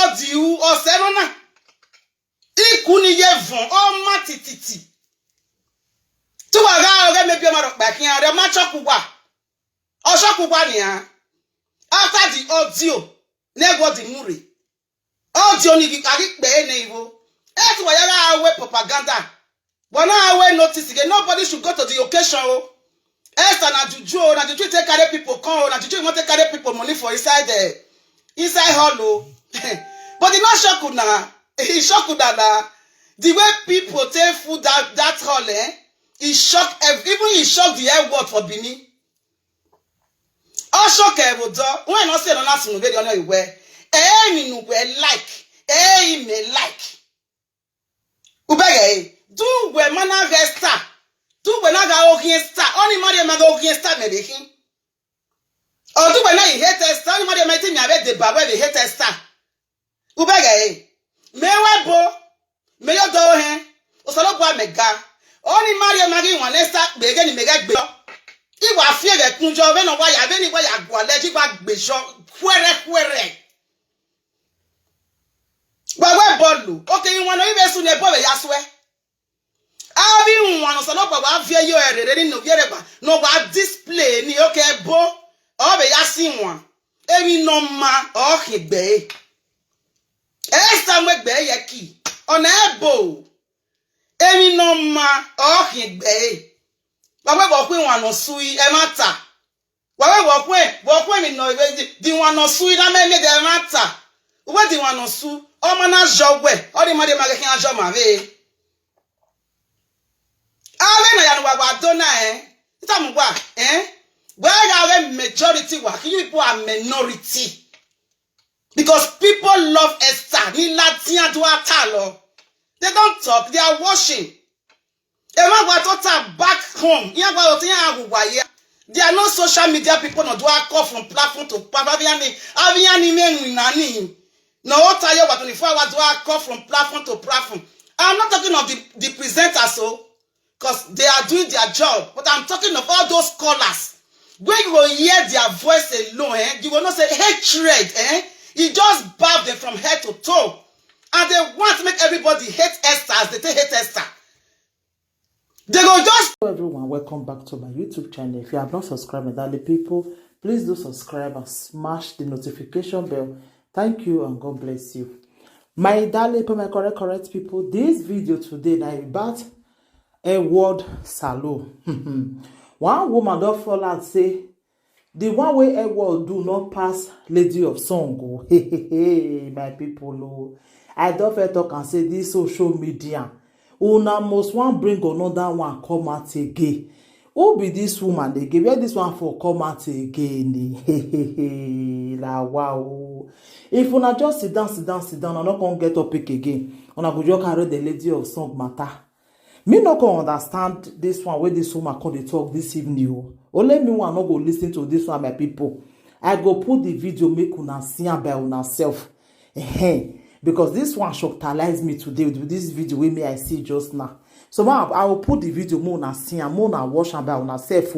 God you or Serona. Ikuni ye von o matititi. Tu waga oge maybe ma back here the machokuwa. Oshokuwa ni ya. After the audio, nego the muri. Audio ni agi pe ne ivo. Etu wayaga awe propaganda. But now I notice again, nobody should go to the occasion. Esther na juju take carry people come, na juju want to carry people money for inside hollow. But the not shock na, he shock na the way people take food that hall, he shock even he shock the air word for Bini. All shock everyone. When I say no last no video no where, me no like, me like. Ubege. Do we mana resta? Do we na ga okin star? Only Maria ma ga okin star me bekin. Or do we na hate star? Only Maria ma ti mi abe de ba we be hate star. Ubege me webo me yo do hen. Osolopo mega. Only Maria ma gi wan star be ge ni mega gbe. Iwa fie ge kunjo we no wa ya be ni wa ya gwa le ji gba gbe so kwere. Ba we bolu. Okay, you wan no ibe su ne bo be ya swe. Abi one so no baba via yo erere no viere ba no ba display ni okay bo o be ya sin one emi no ma o higbe esta we gbe ye ki ona ebo emi no ma o higbe ba we go pin one no sui e mata wa we go pin mi no di one no sui na me de mata we di one no su o ma na jogwe o di ma de ma ke kan jo ma be Awe na yanu wa dona Itamugwa where are majority wa people are minority because people love Esther ni Latin do atalo. They don't talk, they are watching. Ema gwa tota back home. Iya gwa otin agugwa ye. They are not social media people no do call from platform to platform. Aviani me nani. No ota ye wa 24 hours do call from platform to platform. I'm not talking of the presenters so because they are doing their job. But I'm talking of all those callers. When you will hear their voice alone, you will not say hatred. You just bow them from head to toe. And they want to make everybody hate Esther as they hate Esther. They go just... Hello everyone, welcome back to my YouTube channel. If you have not subscribed, my darling people, please do subscribe and smash the notification bell. Thank you and God bless you. My darling people, my correct people, this video today is about Edward Salome. One woman don't fall and say the one way Edward do not pass Lady of Song. Oh, hey, my people. Oh, I don't feel talk and say this social media. Una must one bring another one come out again. Who be this woman again? Where this one for come out again? La wow. If una just sit down, I'm not gonna get up again. Una go just carry the Lady of Song matter. Me not gonna understand this one where this woman come dey talk this evening. Only me one not go listen to this one, my people. I go put the video make una see am by una self. Because this one shockalize me today with this video wey me I see just now. So now I will put the video more na see am, more na watch am by una self.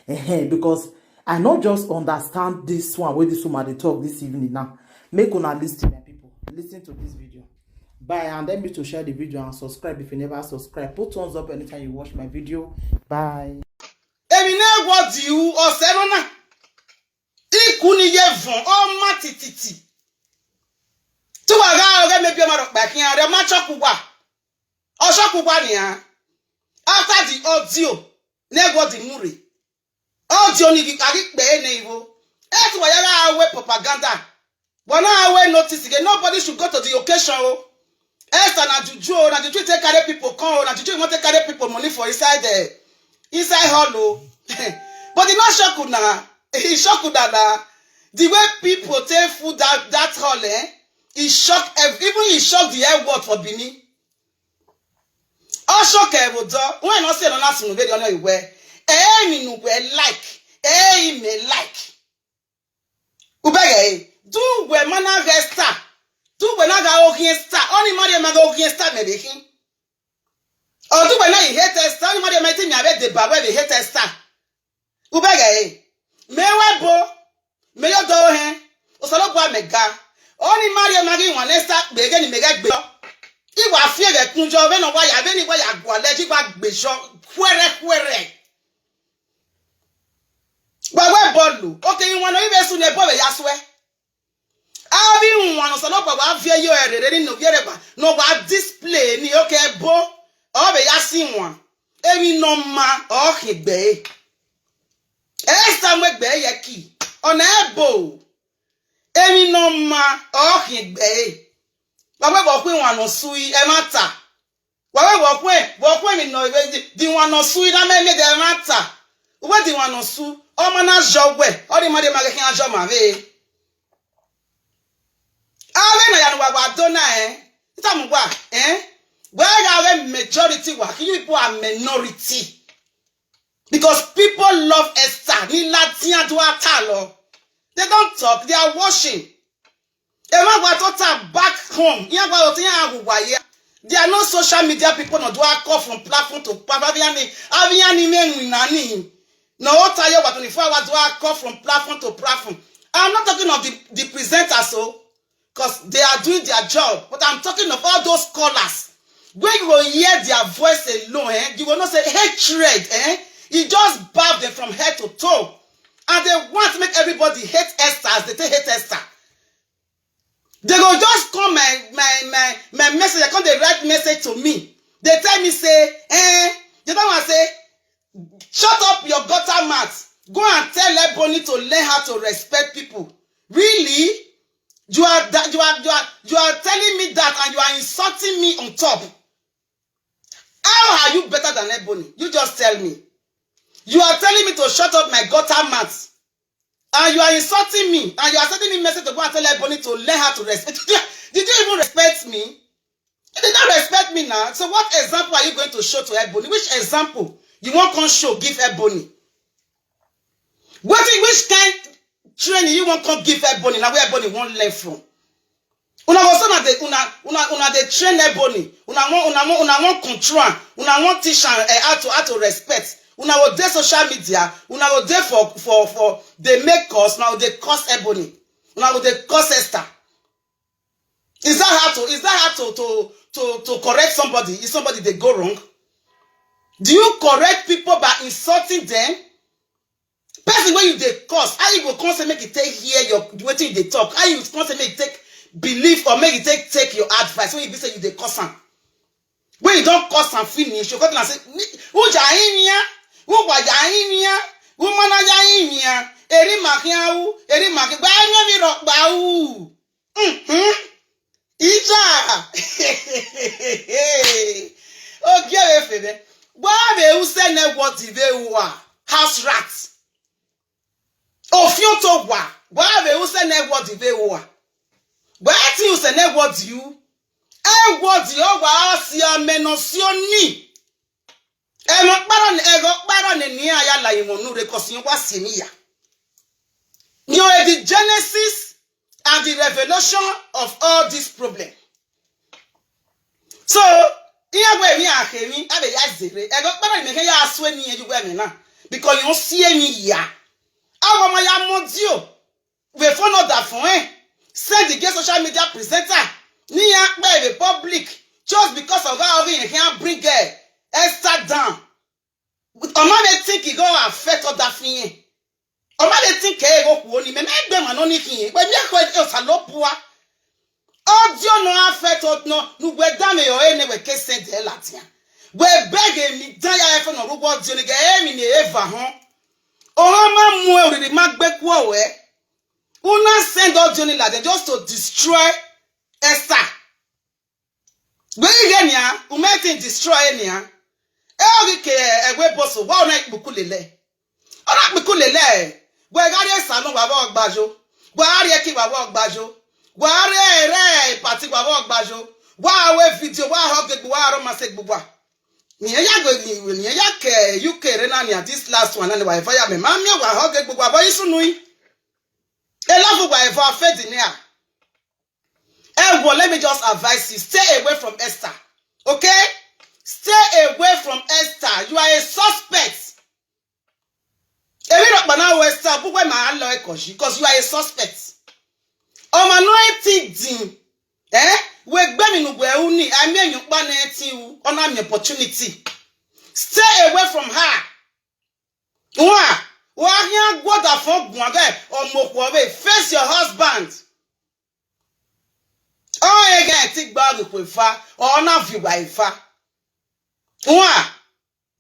Because I not just understand this one where this woman dey talk this evening now. Make una listen, my people. Listen to this video. Bye, and let me to share the video and subscribe if you never subscribe. Put thumbs up anytime you watch my video. Bye. Emine what you or Serona. Ikuni ye von o matititi. Tu waga oge maybe ma back here the machokuwa. Oshokuwa ni ya. After the audio, nego the muri. Audio ni agi pe ne ivo. Etu wayaga awe propaganda. But now I notice again, nobody should go to the occasion. Esther na juju take carry people come, na juju want to carry people money for inside hollow. But the not shock na, he shock na the way people take food that hall, he shock even he shock the air word for Bini. All shock everyone. When I say no last no video no where, me no like, me like. Ubege do we mana resta. Do we na ga okin star? Only Maria ma ga okin star me bekin. Or do we na hate star? Only Maria ma ti mi abe de ba we be hate star. Ubege me webo me yo do hen. Osolopo mega. Only Mario Maggie one Esther begin to make a Iwa fear the Kunjo, when why I very well I go allergic back bishop, quere. But where Bolu? Okay, you want to even soon a boy, Yaswe. Having one of the local fear you are ready no Yereba, no what display, ni okay, bo, or the Yasin one. Every no man or he bay. Esther make bay a key on a bow. Every no man or he bay. But we walk when one or sui a matter. Walk when in no the one or sui that may make a matter. What the one or su? Oh, man, job way. All the money making a job, my way. I don't know, where are the majority work? You people are minority. Because people love Esther. They don't talk, they are watching. They are back home. They are not social media people, no do I call from platform to platform. No, what you 24 hours do I call from platform to platform? I'm not talking of the presenters, so because they are doing their job, but I'm talking of all those callers. When you will hear their voice alone, you will not say hatred, You just bow them from head to toe. And they want to make everybody hate Esther as they hate Esther. They will just come my message, they come they write message to me. They tell me, say, they don't want to say, shut up your gutter mouth. Go and tell Ebony to learn how to respect people. Really? You are telling me that and you are insulting me on top. How are you better than Ebony? You just tell me. You are telling me to shut up my gutter mouth. And you are insulting me. And you are sending me a message to go and tell Ebony to learn how to respect. Did you even respect me? You did not respect me now. So what example are you going to show to Ebony? Which example you want to show, give Ebony? Which kind training you want to give Ebony? Now where Ebony won't learn from. Una de train Ebony. Una want control. Una want teach how to respect. Una will dey social media. Una will dey for they make cost. Now they cost Ebony. Una will they cost Esther. Is that how to correct somebody? Is somebody they go wrong? Do you correct people by insulting them? Person when you they cost, how you go constantly make it take hear your what you they talk? How you constantly make it take believe or make it take your advice when you be say you they cost am? When you don't cost and finish, you go and say, who jainia? Who wajainia? Who manajainia? Eri maki ba mi rock ba Ija. Okay, Fede. Why they say ne what they wa house rats? Ofio to wa. Why they say ne what they wa? Why you say ne what you? What you wa si amenosio ni. Ego para ne ni aya la imonu rekosin wa si ni ya. You are the genesis and the revelation of all this problem. So, because you see any ya. Our my modio. We found out that for send the social media presenter near the public just because of how we can bring Esther down. But they think he go affect other thing. They think he go only me make them and only thing. But me quite else a lot poor. Audio no affect no we dame yo ene we kese de latia. We beg me dan ya efe no robot dio ni ge emi ni eva ho. O ma mu e ri magbe ku we. Una send audio ni la just to destroy Esther. We ge nia, u make destroy nia. E o ke egbe boss wa ona ibuku lele. Ona ibuku lele. We ga re salon wa ba ogbajo. We ari ki wa ba ogbajo. Wa re party wa ba ogbajo. Wa we video wa ho ge wa ro ma se gbugba. Ni ya go ni ya ke UK re na ni this last one and wa fire me ma mi wa ho ge gbugba bo isu nu yi. E love wa for faith in here. Let me just advise you, stay away from Esther. Okay? Stay away from Esther. You are a suspect. Because you are a suspect. Oma no eti din. We gbe mi nu gwe uni, I mean you pa na eti u, ona me opportunity. Stay away from her. Wa hia gwoda fon gun aga omokwo we face your husband. Oh again tik bag ko fa, or na view by fa.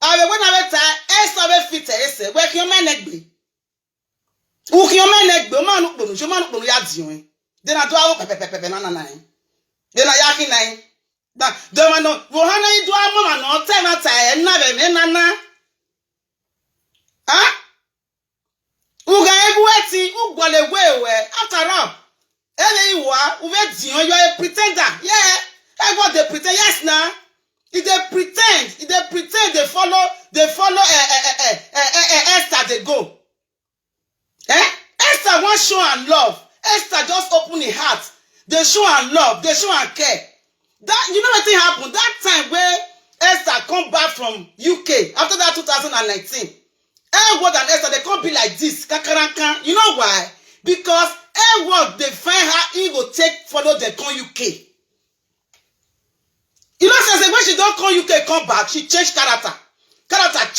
Awe when I time Esther be fit ese, we ki o menegbe. U ki o menegbe, o ma nu kponu, so ma nu kponu ya diun. Then I do awo pepepepe na. Then I yaki nine. That do ma no, wo hana yi do amama no te na ta na be me nana. Uga egu eti, ugwale wewe, after all. Ele iwa, uve diun, you are a pretender. Yeah, ego they pretend, yes na. If they pretend they follow Esther they go. Esther want show and love. Esther just open her heart. They show and love, they show and care. That you know what thing happened? That time where Esther come back from UK after that 2019. Edward and Esther they can't be like this. Kakarankan. You know why? Because Edward they find her he go take follow the come UK. You know, when she don't come UK, come back, she changed character. Character change.